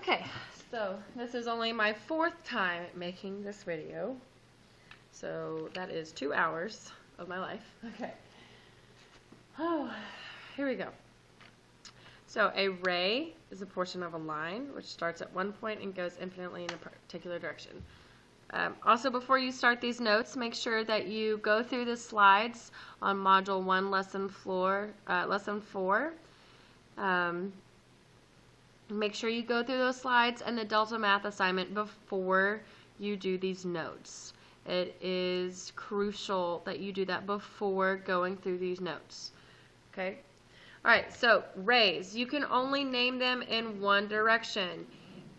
Okay, so this is only my 4th time making this video. So that is 2 hours of my life. Okay. Oh, here we go. So a ray is a portion of a line which starts at one point and goes infinitely in a particular direction. Also, before you start these notes, make sure that you go through the slides on Module 1, Lesson 4. Make sure you go through those slides and the Delta Math assignment before you do these notes. It is crucial that you do that before going through these notes. Okay? Alright, so rays. You can only name them in one direction.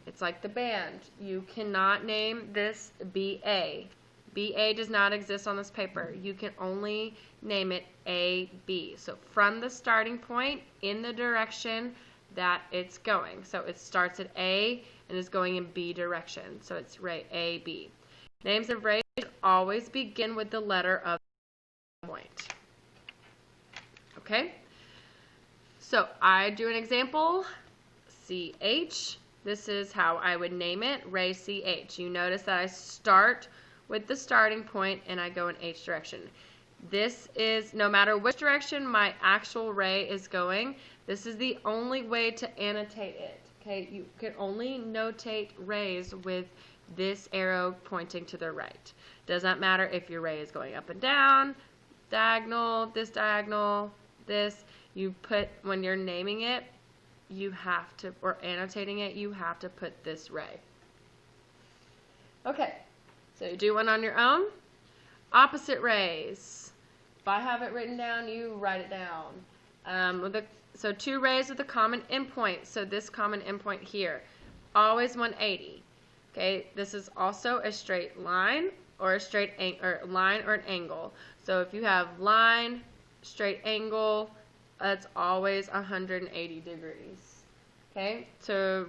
It's like the band. You cannot name this BA. BA does not exist on this paper. You can only name it AB. So from the starting point in the direction that it's going. So it starts at A and is going in B direction. So it's ray AB. Names of rays always begin with the letter of the point. Okay? So I do an example, CH. This is how I would name it, ray CH. You notice that I start with the starting point and I go in H direction. This is, no matter which direction my actual ray is going, this is the only way to annotate it. Okay, you can only notate rays with this arrow pointing to the right. Does not matter if your ray is going up and down, diagonal, this. You put, when you're naming it, you have to, or annotating it, you have to put this ray. Okay, so you do one on your own. Opposite rays. If I have it written down, you write it down. So 2 rays with a common endpoint. So this common endpoint here, always 180. Okay, this is also a straight line or a straight line or an angle. So if you have line, straight angle, that's always 180 degrees. Okay, to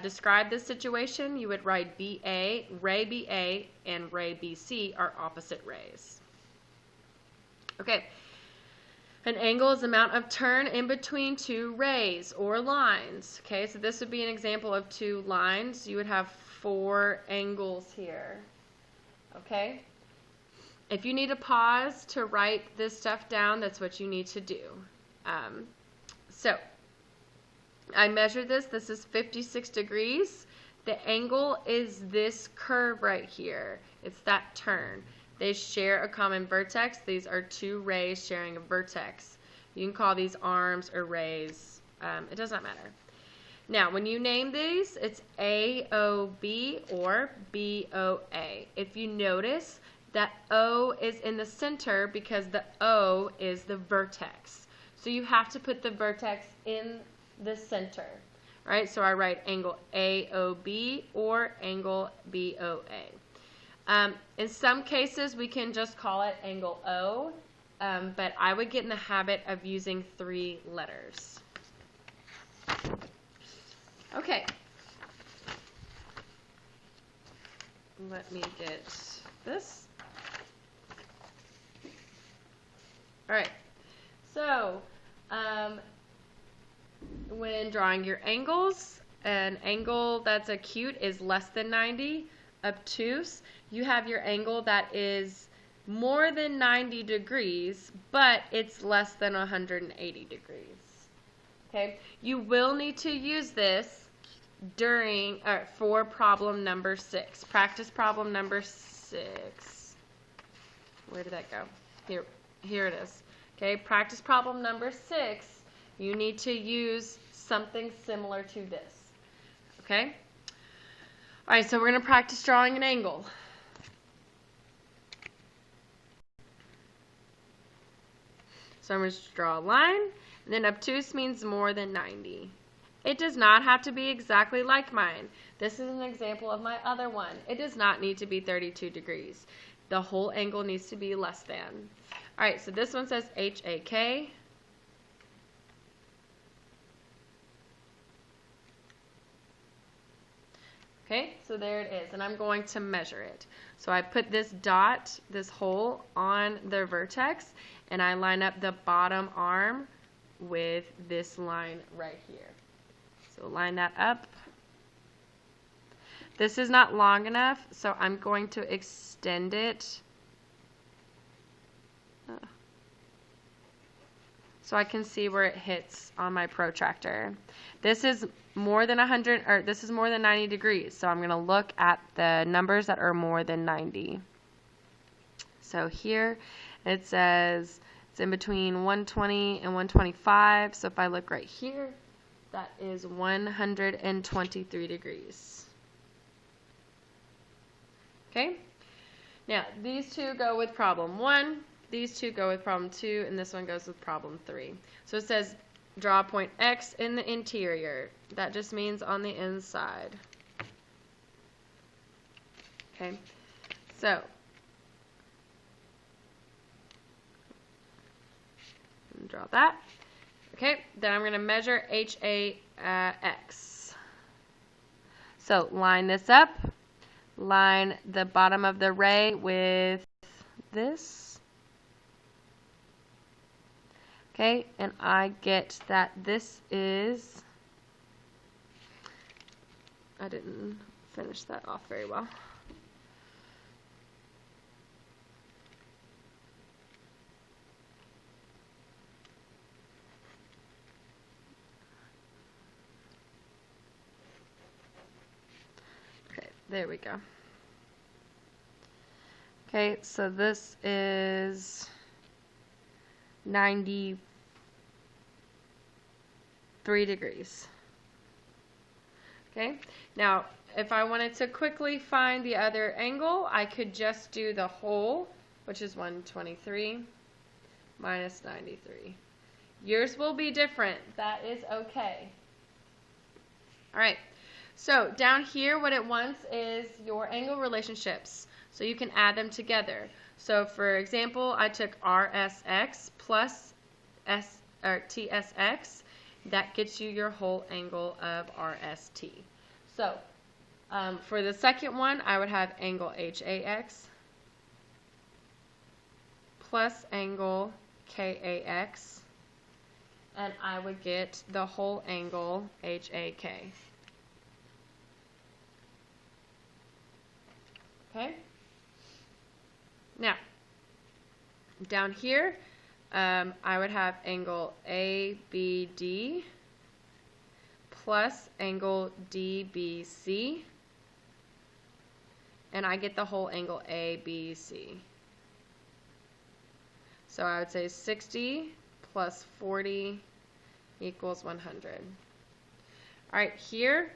describe this situation, you would write BA, ray BA, and ray BC are opposite rays. Okay, an angle is the amount of turn in between 2 rays or lines. Okay, so this would be an example of 2 lines. You would have 4 angles here. Okay, if you need to pause to write this stuff down, that's what you need to do. So I measured this. This is 56 degrees. The angle is this curve right here. It's that turn. They share a common vertex. These are 2 rays sharing a vertex. You can call these arms or rays. It does not matter. Now, when you name these, it's AOB or BOA. If you notice that O is in the center because the O is the vertex. So you have to put the vertex in the center. Right? So I write angle AOB or angle BOA. In some cases, we can just call it angle O, but I would get in the habit of using 3 letters. Okay. Let me get this. All right. So, when drawing your angles, an angle that's acute is less than 90. Obtuse, you have your angle that is more than 90 degrees, but it's less than 180 degrees. Okay, you will need to use this during for problem number 6. Practice problem number 6. Where did that go? Here it is. Okay, practice problem number 6. You need to use something similar to this. Okay? Alright, so we're going to practice drawing an angle. So I'm going to draw a line, and then obtuse means more than 90. It does not have to be exactly like mine. This is an example of my other one. It does not need to be 32 degrees. The whole angle needs to be less than. Alright, so this one says HAK. Okay, so there it is, and I'm going to measure it. So I put this dot, this hole, on the vertex, and I line up the bottom arm with this line right here. So line that up This is not long enough, so I'm going to extend it so I can see where it hits on my protractor. This is more than 100, or this is more than 90 degrees, so I'm going to look at the numbers that are more than 90. So here it says it's in between 120 and 125, so if I look right here, that is 123 degrees. Okay? Now, these two go with problem 1. These two go with problem 2, and this one goes with problem 3. So it says, draw a point X in the interior. That just means on the inside. Okay, so draw that. Okay, then I'm going to measure HAX. So line this up. Line the bottom of the ray with this. Okay, and I get that this is, I didn't finish that off very well. Okay, there we go. Okay, so this is 93 degrees. Okay, now if I wanted to quickly find the other angle, I could just do the whole, which is 123 minus 93. Yours will be different. That is okay. All right, so down here what it wants is your angle relationships, so you can add them together. So for example, I took RSX plus TSX. That gets you your whole angle of RST. So for the second one, I would have angle HAX plus angle KAX, and I would get the whole angle HAK. Okay? Now, down here, I would have angle ABD plus angle DBC, and I get the whole angle ABC. So I would say 60 plus 40 equals 100. All right, here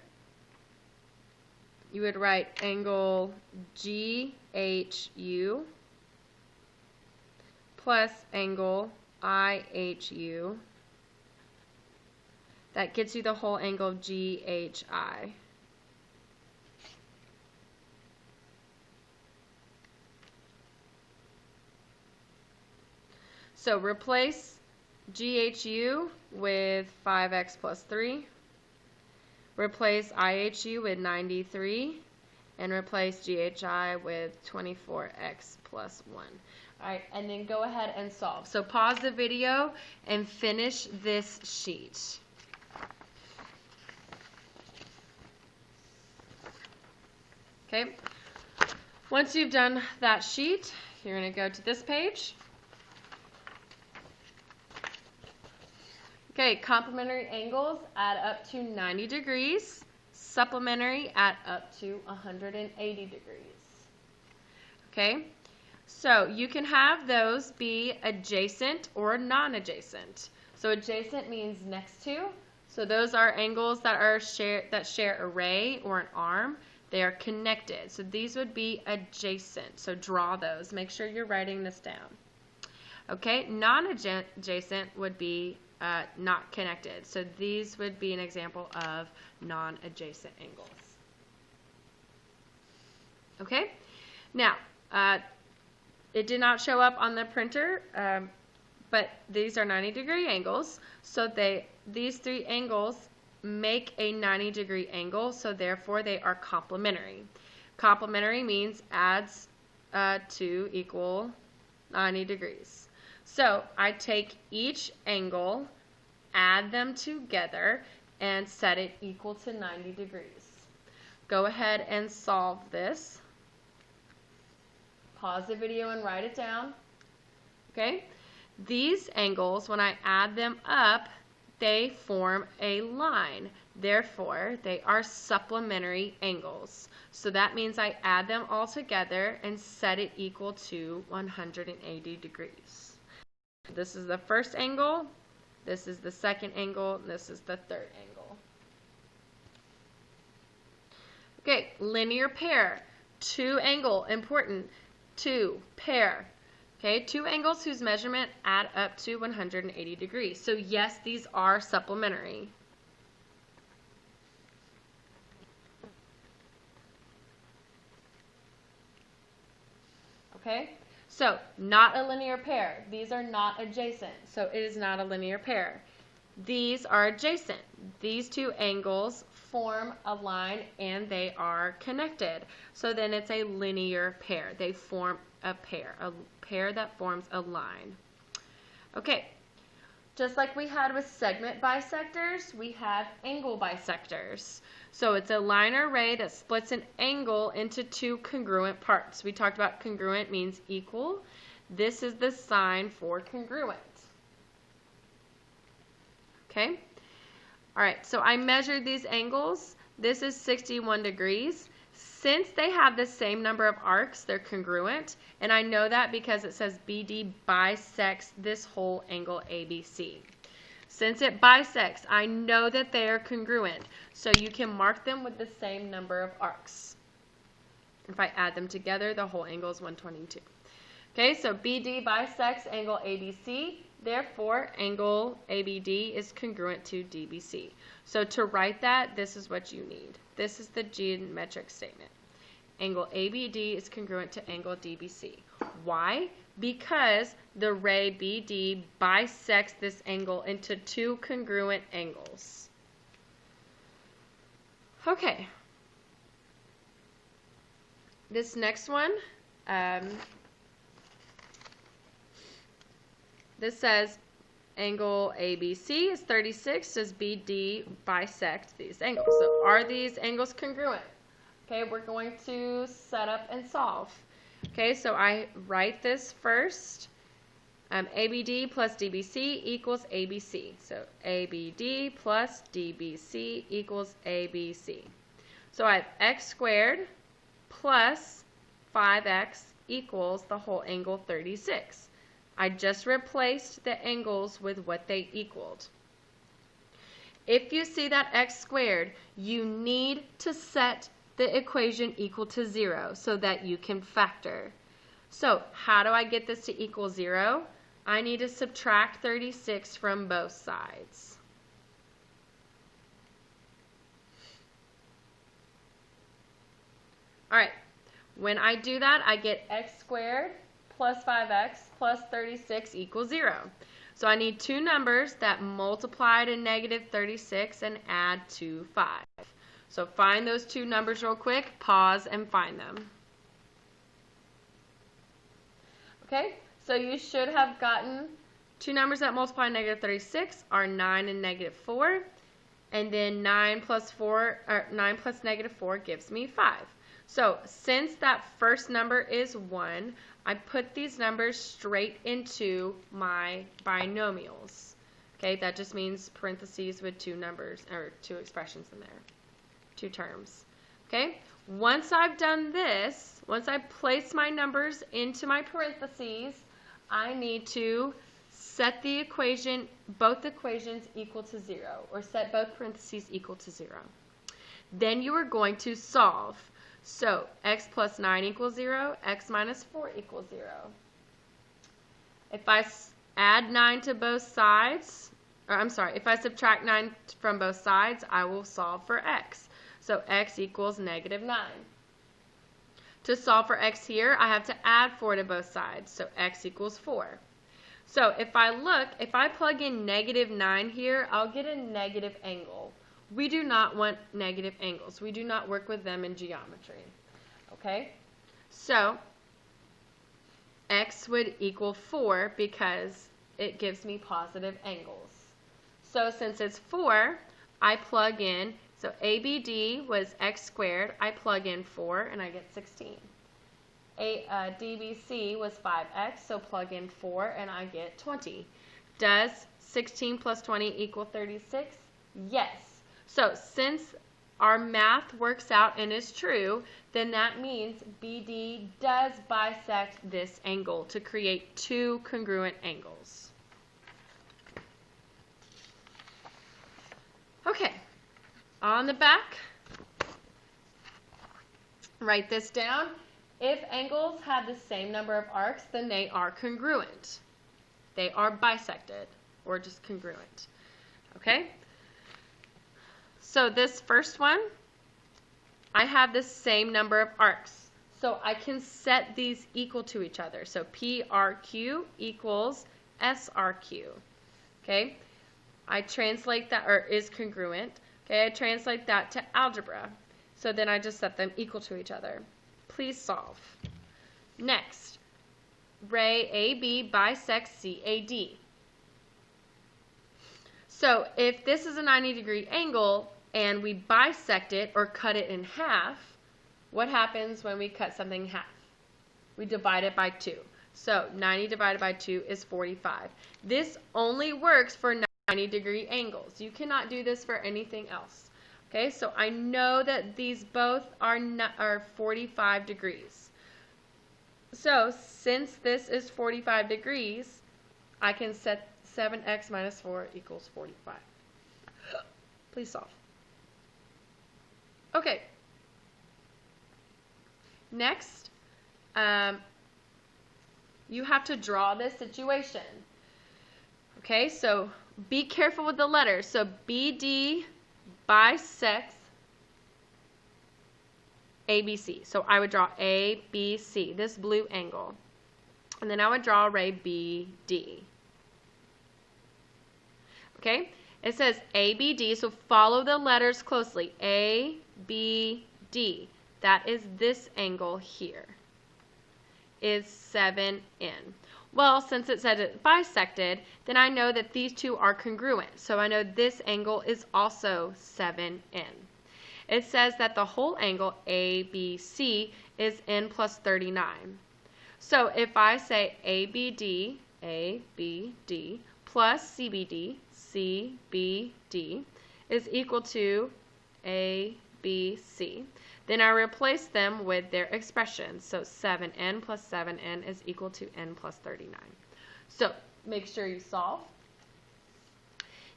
you would write angle GHU plus angle IHU. That gets you the whole angle GHI. So replace GHU with 5x plus 3. Replace IHU with 93. And replace GHI with 24x plus 1. All right, and then go ahead and solve. So pause the video and finish this sheet. Okay, once you've done that sheet, you're going to go to this page. Okay, complementary angles add up to 90 degrees. Supplementary add up to 180 degrees. Okay, so you can have those be adjacent or non-adjacent. So adjacent means next to. So those are angles that are share a ray or an arm. They are connected. So these would be adjacent. So draw those. Make sure you're writing this down. Okay, non-adjacent would be not connected. So these would be an example of non-adjacent angles. Okay, now it did not show up on the printer, but these are 90-degree angles. So these three angles make a 90-degree angle, so therefore they are complementary. Complementary means adds to equal 90 degrees. So I take each angle, add them together, and set it equal to 90 degrees. go ahead and solve this. Pause the video and write it down. Okay? These angles, when I add them up, they form a line. Therefore, they are supplementary angles. So that means I add them all together and set it equal to 180 degrees. This is the first angle, this is the second angle, and this is the third angle. Okay, linear pair. Two angle, important. Two, pair. Okay, two angles whose measurement add up to 180 degrees. So yes, these are supplementary. Okay, so not a linear pair. These are not adjacent, so it is not a linear pair. These are adjacent. These two angles form a line and they are connected. So then it's a linear pair. They form a pair that forms a line. Okay, just like we had with segment bisectors, we have angle bisectors. So it's a line or ray that splits an angle into two congruent parts. We talked about congruent means equal. This is the sign for congruent. Okay? All right, so I measured these angles. This is 61 degrees. Since they have the same number of arcs, they're congruent, and I know that because it says BD bisects this whole angle ABC. Since it bisects, I know that they are congruent, so you can mark them with the same number of arcs. If I add them together, the whole angle is 122. Okay, so BD bisects angle ABC, therefore angle ABD is congruent to DBC. So to write that, this is what you need. This is the geometric statement. Angle ABD is congruent to angle DBC. Why? Because the ray BD bisects this angle into two congruent angles. Okay. This next one, this says angle ABC is 36. Does BD bisect these angles? So are these angles congruent? Okay, we're going to set up and solve. Okay, so I write this first. ABD plus DBC equals ABC. So ABD plus DBC equals ABC. So I have x squared plus 5x equals the whole angle 36. I just replaced the angles with what they equaled. If you see that x squared, you need to set the equation equal to 0 so that you can factor. So how do I get this to equal 0? I need to subtract 36 from both sides. Alright, when I do that, I get x squared plus 5x plus 36 equals 0. So I need two numbers that multiply to negative 36 and add to 5. So find those two numbers real quick, pause, and find them. Okay, so you should have gotten two numbers that multiply negative 36 are 9 and negative 4. And then 9 plus negative 4 gives me 5. So since that first number is 1, I put these numbers straight into my binomials. Okay, that just means parentheses with two numbers, or two expressions in there. Two terms. Okay, once I've done this, once I place my numbers into my parentheses, I need to set the equation, both equations equal to 0, or set both parentheses equal to 0. Then you are going to solve. So x plus 9 equals 0, x minus 4 equals 0. If I add 9 to both sides, or I'm sorry, if I subtract 9 from both sides, I will solve for x. So x equals negative 9. To solve for x here, I have to add 4 to both sides. So x equals 4. So if I plug in negative 9 here, I'll get a negative angle. We do not want negative angles. We do not work with them in geometry. Okay? So x would equal 4 because it gives me positive angles. So since it's 4, I plug in So ABD was x squared. I plug in 4 and I get 16. DBC was 5x, so plug in 4 and I get 20. Does 16 plus 20 equal 36? Yes. So since our math works out and is true, then that means BD does bisect this angle to create two congruent angles. Okay, on the back, write this down. If angles have the same number of arcs, then they are congruent. They are bisected, or just congruent. Okay? So this first one, I have the same number of arcs. So I can set these equal to each other. So PRQ equals SRQ. Okay? I translate that, or is congruent. Okay, I translate that to algebra. So then I just set them equal to each other. Please solve. Next, ray AB bisects CAD. So if this is a 90-degree angle and we bisect it or cut it in half, what happens when we cut something in half? We divide it by 2. So 90 divided by 2 is 45. This only works for 90-degree angles. You cannot do this for anything else. Okay, so I know that these both are 45 degrees. So since this is 45 degrees, I can set 7x minus 4 equals 45. Please solve. Okay. Next, you have to draw this situation. Okay, so be careful with the letters. So BD bisects ABC. So I would draw ABC, this blue angle. And then I would draw a ray BD. Okay? It says ABD, so follow the letters closely. ABD. That is this angle here. Is 7N. Well, since it said it bisected, then I know that these two are congruent. So I know this angle is also 7N. It says that the whole angle ABC is N plus 39. So if I say ABD plus CBD is equal to ABC, then I replace them with their expressions. So 7N plus 7N is equal to N plus 39. So make sure you solve.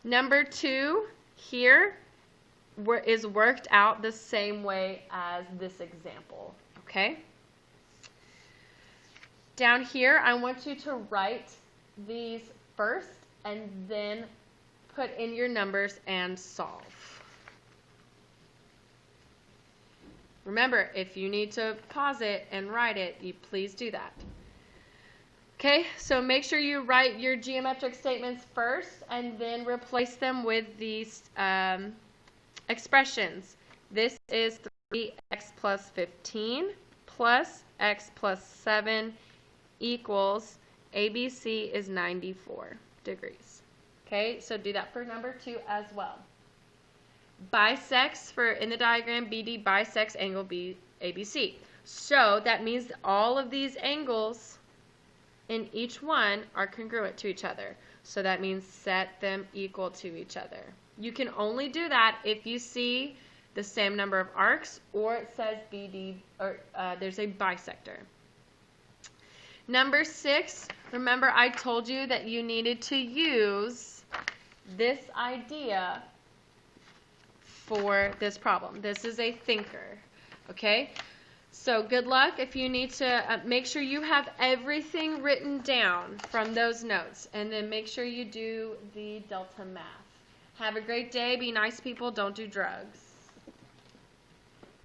Number 2 here is worked out the same way as this example. Okay? Down here, I want you to write these first and then put in your numbers and solve. Remember, if you need to pause it and write it, you please do that. Okay, so make sure you write your geometric statements first and then replace them with these expressions. This is 3x plus 15 plus x plus 7 equals ABC is 94 degrees. Okay, so do that for number 2 as well. Bisects, for in the diagram, BD bisects angle ABC. So that means all of these angles in each one are congruent to each other. So that means set them equal to each other. You can only do that if you see the same number of arcs or it says BD, or there's a bisector. Number 6, remember I told you that you needed to use this idea for this problem. This is a thinker, okay? So good luck. If you need to make sure you have everything written down from those notes, and then make sure you do the delta math. Have a great day. Be nice people. Don't do drugs.